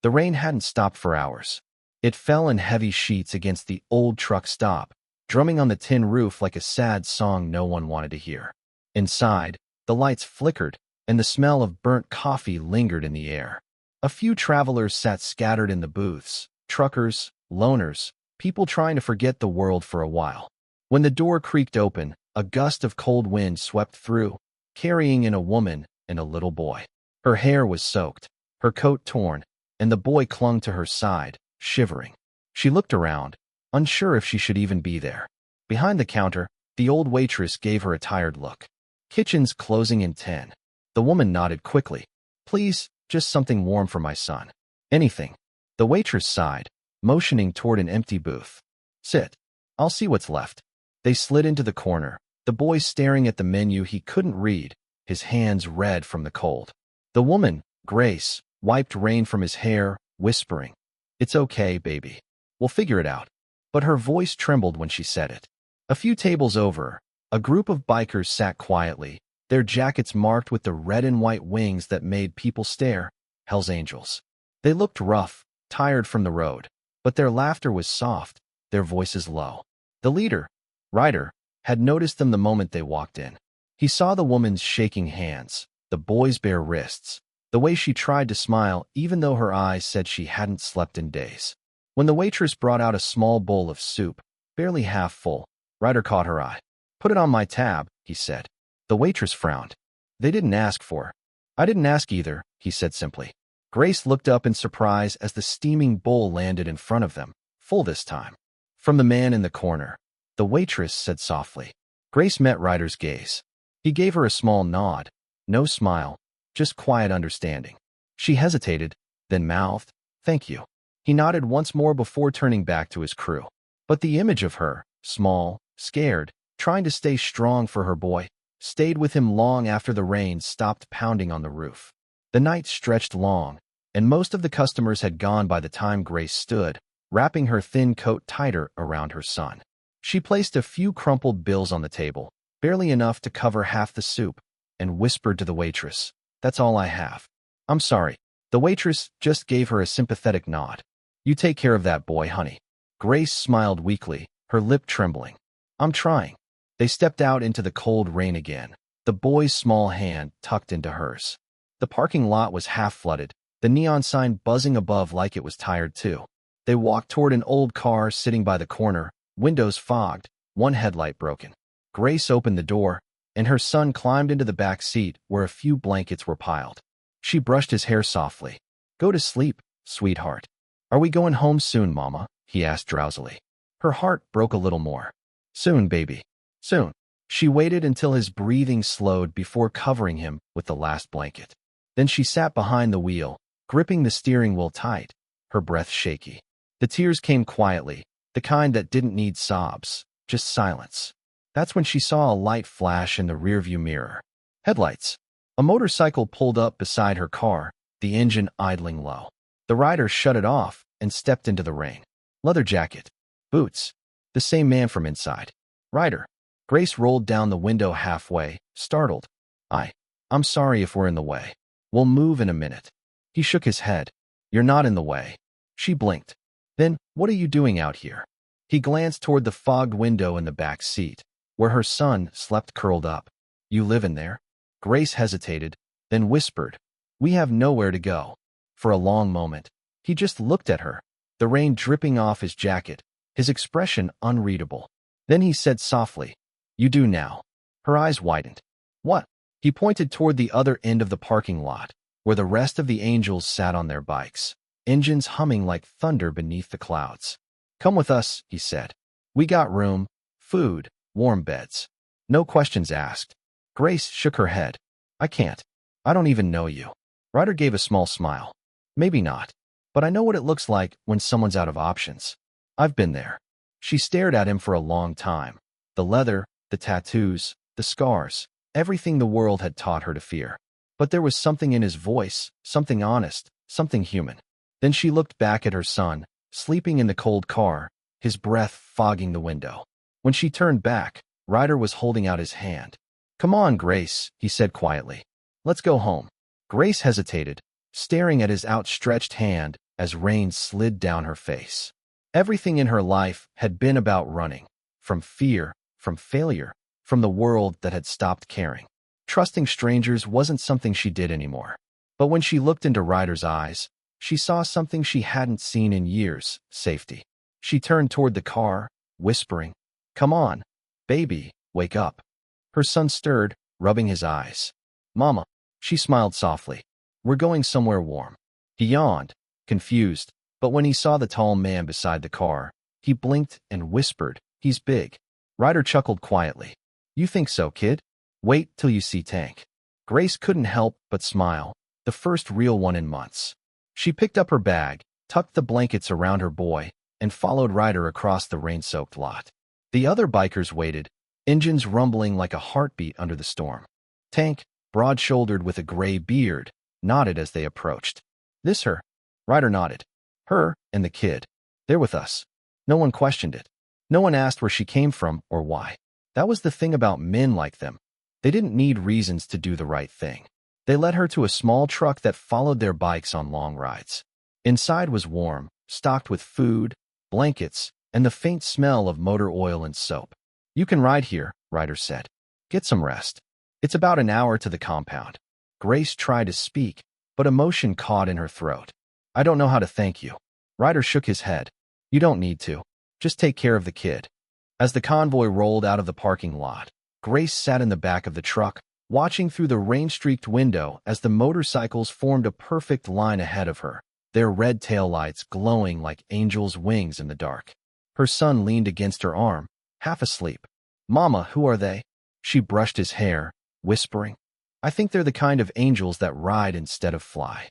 The rain hadn't stopped for hours. It fell in heavy sheets against the old truck stop, drumming on the tin roof like a sad song no one wanted to hear. Inside, the lights flickered, and the smell of burnt coffee lingered in the air. A few travelers sat scattered in the booths, truckers, loaners, people trying to forget the world for a while. When the door creaked open, a gust of cold wind swept through, carrying in a woman and a little boy. Her hair was soaked, her coat torn, and the boy clung to her side, shivering. She looked around, unsure if she should even be there. Behind the counter, the old waitress gave her a tired look. "Kitchen's closing in 10. The woman nodded quickly. "Please, just something warm for my son." "Anything." The waitress sighed, motioning toward an empty booth. "Sit. I'll see what's left." They slid into the corner, the boy staring at the menu he couldn't read, his hands red from the cold. The woman, Grace, wiped rain from his hair, whispering, "It's okay, baby. We'll figure it out." But her voice trembled when she said it. A few tables over, a group of bikers sat quietly, their jackets marked with the red and white wings that made people stare. Hell's Angels. They looked rough, tired from the road, but their laughter was soft, their voices low. The leader, Ryder, had noticed them the moment they walked in. He saw the woman's shaking hands, the boy's bare wrists, the way she tried to smile even though her eyes said she hadn't slept in days. When the waitress brought out a small bowl of soup, barely half full, Ryder caught her eye. "Put it on my tab," he said. The waitress frowned. "They didn't ask for." "I didn't ask either," he said simply. Grace looked up in surprise as the steaming bowl landed in front of them, full this time. "From the man in the corner," the waitress said softly. Grace met Ryder's gaze. He gave her a small nod, no smile, just quiet understanding. She hesitated, then mouthed, "Thank you." He nodded once more before turning back to his crew. But the image of her, small, scared, trying to stay strong for her boy, stayed with him long after the rain stopped pounding on the roof. The night stretched long, and most of the customers had gone by the time Grace stood, wrapping her thin coat tighter around her son. She placed a few crumpled bills on the table, barely enough to cover half the soup, and whispered to the waitress, "That's all I have." "I'm sorry." The waitress just gave her a sympathetic nod. "You take care of that boy, honey." Grace smiled weakly, her lip trembling. "I'm trying." They stepped out into the cold rain again, the boy's small hand tucked into hers. The parking lot was half flooded, the neon sign buzzing above like it was tired too. They walked toward an old car sitting by the corner, windows fogged, one headlight broken. Grace opened the door, and her son climbed into the back seat where a few blankets were piled. She brushed his hair softly. "Go to sleep, sweetheart." "Are we going home soon, Mama?" he asked drowsily. Her heart broke a little more. "Soon, baby. Soon." She waited until his breathing slowed before covering him with the last blanket. Then she sat behind the wheel, gripping the steering wheel tight, her breath shaky. The tears came quietly, the kind that didn't need sobs, just silence. That's when she saw a light flash in the rearview mirror. Headlights. A motorcycle pulled up beside her car, the engine idling low. The rider shut it off and stepped into the rain. Leather jacket. Boots. The same man from inside. "Ryder." Grace rolled down the window halfway, startled. I'm sorry if we're in the way. We'll move in a minute." He shook his head. "You're not in the way." She blinked. "Then, what are you doing out here?" He glanced toward the fogged window in the back seat, where her son slept curled up. "You live in there?" Grace hesitated, then whispered, "We have nowhere to go." For a long moment, he just looked at her, the rain dripping off his jacket, his expression unreadable. Then he said softly, "You do now." Her eyes widened. "What?" He pointed toward the other end of the parking lot, where the rest of the angels sat on their bikes, engines humming like thunder beneath the clouds. "Come with us," he said. "We got room, food, warm beds. No questions asked." Grace shook her head. "I can't. I don't even know you." Ryder gave a small smile. "Maybe not. But I know what it looks like when someone's out of options. I've been there." She stared at him for a long time. The leather, the tattoos, the scars, everything the world had taught her to fear. But there was something in his voice, something honest, something human. Then she looked back at her son, sleeping in the cold car, his breath fogging the window. When she turned back, Ryder was holding out his hand. "Come on, Grace," he said quietly. "Let's go home." Grace hesitated, staring at his outstretched hand as rain slid down her face. Everything in her life had been about running, from fear, from failure, from the world that had stopped caring. Trusting strangers wasn't something she did anymore. But when she looked into Ryder's eyes, she saw something she hadn't seen in years: safety. She turned toward the car, whispering, "Come on, baby, wake up." Her son stirred, rubbing his eyes. "Mama," she smiled softly. "We're going somewhere warm." He yawned, confused, but when he saw the tall man beside the car, he blinked and whispered, "He's big." Ryder chuckled quietly. "You think so, kid? Wait till you see Tank." Grace couldn't help but smile, the first real one in months. She picked up her bag, tucked the blankets around her boy, and followed Ryder across the rain-soaked lot. The other bikers waited, engines rumbling like a heartbeat under the storm. Tank, broad-shouldered with a gray beard, nodded as they approached. "This her?" Ryder nodded. "Her and the kid. They're with us." No one questioned it. No one asked where she came from or why. That was the thing about men like them. They didn't need reasons to do the right thing. They led her to a small truck that followed their bikes on long rides. Inside was warm, stocked with food, blankets, and the faint smell of motor oil and soap. "You can ride here," Ryder said. "Get some rest. It's about an hour to the compound." Grace tried to speak, but emotion caught in her throat. "I don't know how to thank you." Ryder shook his head. "You don't need to. Just take care of the kid." As the convoy rolled out of the parking lot, Grace sat in the back of the truck, watching through the rain-streaked window as the motorcycles formed a perfect line ahead of her, their red taillights glowing like angels' wings in the dark. Her son leaned against her arm, half asleep. "Mama, who are they?" She brushed his hair, whispering, "I think they're the kind of angels that ride instead of fly."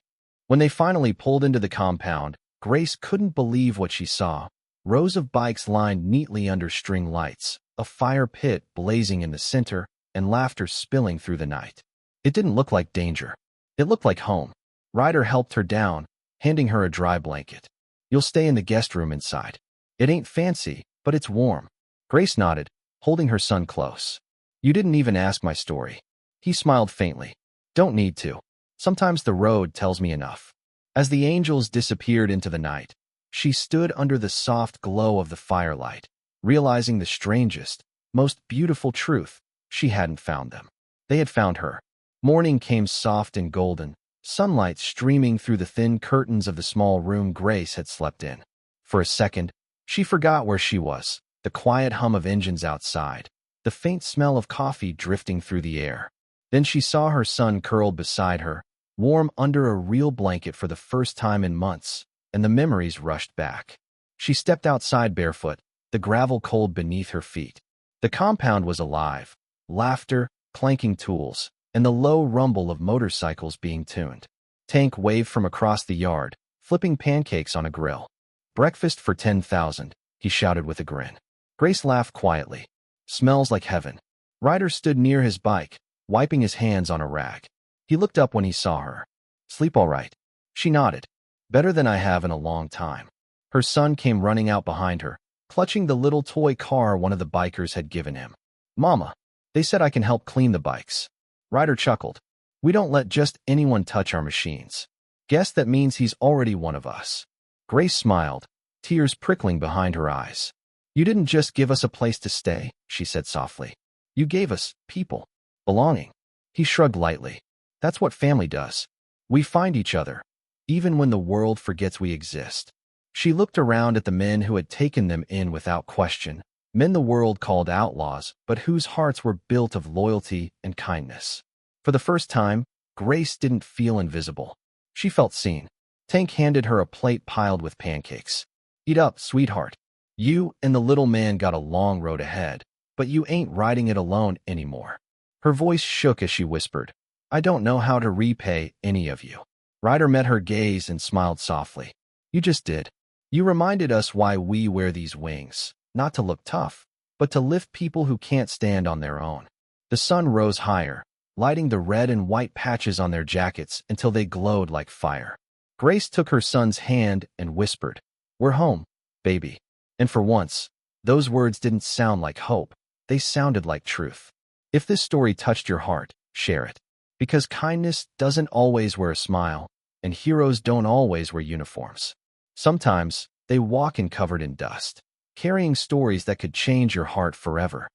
When they finally pulled into the compound, Grace couldn't believe what she saw. Rows of bikes lined neatly under string lights, a fire pit blazing in the center, and laughter spilling through the night. It didn't look like danger. It looked like home. Ryder helped her down, handing her a dry blanket. "You'll stay in the guest room inside. It ain't fancy, but it's warm." Grace nodded, holding her son close. "You didn't even ask my story." He smiled faintly. "Don't need to. Sometimes the road tells me enough." As the angels disappeared into the night, she stood under the soft glow of the firelight, realizing the strangest, most beautiful truth: she hadn't found them. They had found her. Morning came soft and golden, sunlight streaming through the thin curtains of the small room Grace had slept in. For a second, she forgot where she was, the quiet hum of engines outside, the faint smell of coffee drifting through the air. Then she saw her son curled beside her, warm under a real blanket for the first time in months, and the memories rushed back. She stepped outside barefoot, the gravel cold beneath her feet. The compound was alive, laughter, clanking tools, and the low rumble of motorcycles being tuned. Tank waved from across the yard, flipping pancakes on a grill. "Breakfast for 10,000, he shouted with a grin. Grace laughed quietly. "Smells like heaven." Ryder stood near his bike, wiping his hands on a rag. He looked up when he saw her. "Sleep all right?" She nodded. "Better than I have in a long time." Her son came running out behind her, clutching the little toy car one of the bikers had given him. "Mama, they said I can help clean the bikes." Ryder chuckled. "We don't let just anyone touch our machines. Guess that means he's already one of us." Grace smiled, tears prickling behind her eyes. "You didn't just give us a place to stay," she said softly. "You gave us people, belonging." He shrugged lightly. "That's what family does. We find each other, even when the world forgets we exist." She looked around at the men who had taken them in without question, men the world called outlaws, but whose hearts were built of loyalty and kindness. For the first time, Grace didn't feel invisible. She felt seen. Tank handed her a plate piled with pancakes. "Eat up, sweetheart. You and the little man got a long road ahead, but you ain't riding it alone anymore." Her voice shook as she whispered, "I don't know how to repay any of you." Ryder met her gaze and smiled softly. "You just did. You reminded us why we wear these wings, not to look tough, but to lift people who can't stand on their own." The sun rose higher, lighting the red and white patches on their jackets until they glowed like fire. Grace took her son's hand and whispered, "We're home, baby." And for once, those words didn't sound like hope. They sounded like truth. If this story touched your heart, share it. Because kindness doesn't always wear a smile. And heroes don't always wear uniforms. Sometimes, they walk in covered in dust, carrying stories that could change your heart forever.